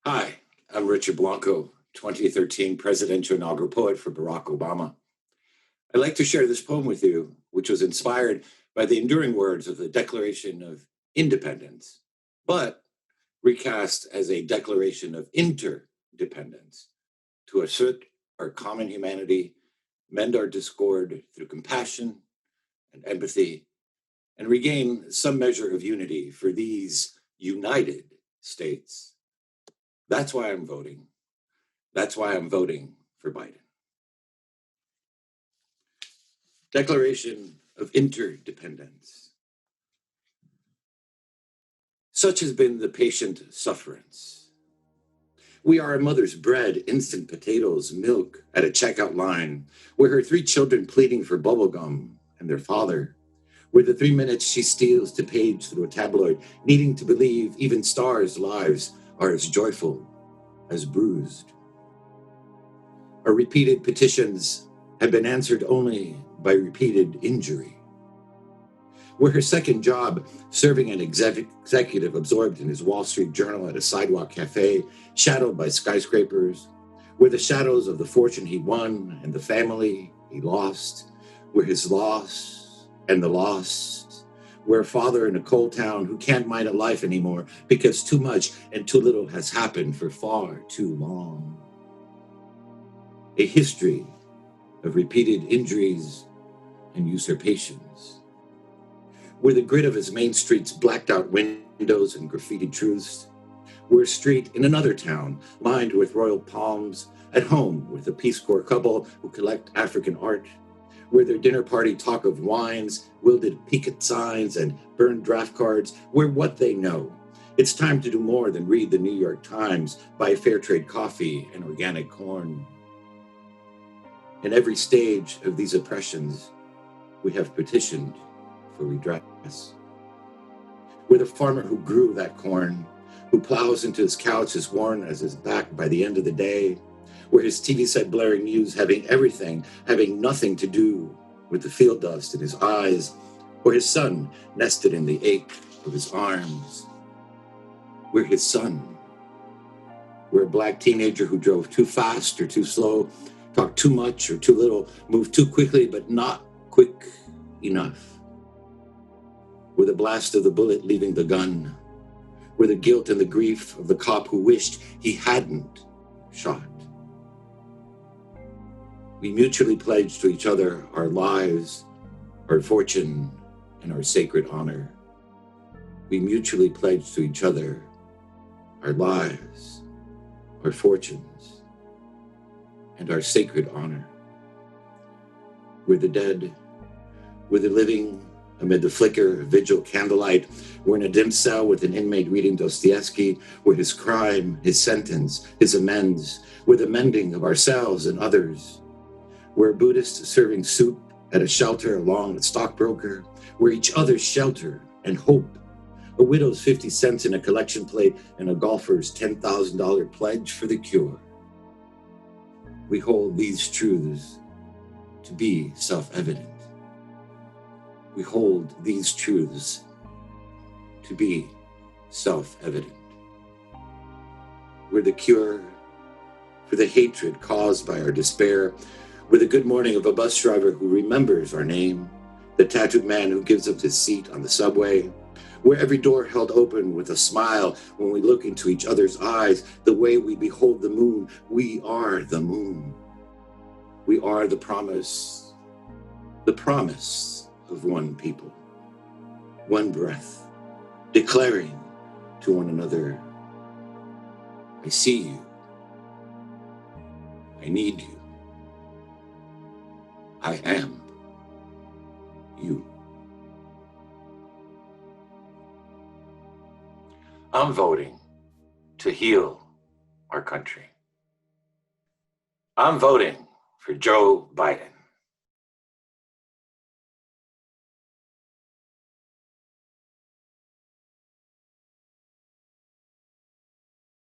Hi, I'm Richard Blanco, 2013 presidential inaugural poet for Barack Obama. I'd like to share this poem with you, which was inspired by the enduring words of the Declaration of Independence, but recast as a declaration of interdependence to assert our common humanity, mend our discord through compassion and empathy, and regain some measure of unity for these united states. That's why I'm voting. That's why I'm voting for Biden. Declaration of Interdependence. Such has been the patient sufferance. We are a mother's bread, instant potatoes, milk at a checkout line, where her 3 children pleading for bubblegum and their father, where the 3 minutes she steals to page through a tabloid, needing to believe even stars' lives are as joyful as bruised. Our repeated petitions have been answered only by repeated injury. Where her second job, serving an executive absorbed in his Wall Street Journal at a sidewalk cafe, shadowed by skyscrapers, where the shadows of the fortune he won and the family he lost, where his loss and the lost, where a father in a coal town who can't mind a life anymore because too much and too little has happened for far too long. A history of repeated injuries and usurpations, where the grid of his main streets blacked out windows and graffitied truths, where a street in another town lined with royal palms, at home with a Peace Corps couple who collect African art, where their dinner party talk of wines, wilted picket signs, and burned draft cards, where what they know. It's time to do more than read the New York Times, buy fair trade coffee and organic corn. In every stage of these oppressions, we have petitioned for redress. Where the farmer who grew that corn, who plows into his couch as worn as his back by the end of the day, where his TV set blaring news having everything, having nothing to do with the field dust in his eyes, or his son nested in the ache of his arms. Where his son, where a black teenager who drove too fast or too slow, talked too much or too little, moved too quickly but not quick enough. Where the blast of the bullet leaving the gun, where the guilt and the grief of the cop who wished he hadn't shot. We mutually pledge to each other our lives, our fortune, and our sacred honor. We mutually pledge to each other our lives, our fortunes, and our sacred honor. We're the dead, we're the living, amid the flicker of vigil candlelight. We're in a dim cell with an inmate reading Dostoevsky, where his crime, his sentence, his amends, we're the mending of ourselves and others. We're a Buddhist serving soup at a shelter along a stockbroker. We're each other's shelter and hope. A widow's 50 cents in a collection plate and a golfer's $10,000 pledge for the cure. We hold these truths to be self-evident. We hold these truths to be self-evident. We're the cure for the hatred caused by our despair. We're the good morning of a bus driver who remembers our name, the tattooed man who gives up his seat on the subway. We're every door held open with a smile when we look into each other's eyes, the way we behold the moon. We are the moon. We are the promise of one people, one breath, declaring to one another, I see you, I need you, I am you. I'm voting to heal our country. I'm voting for Joe Biden.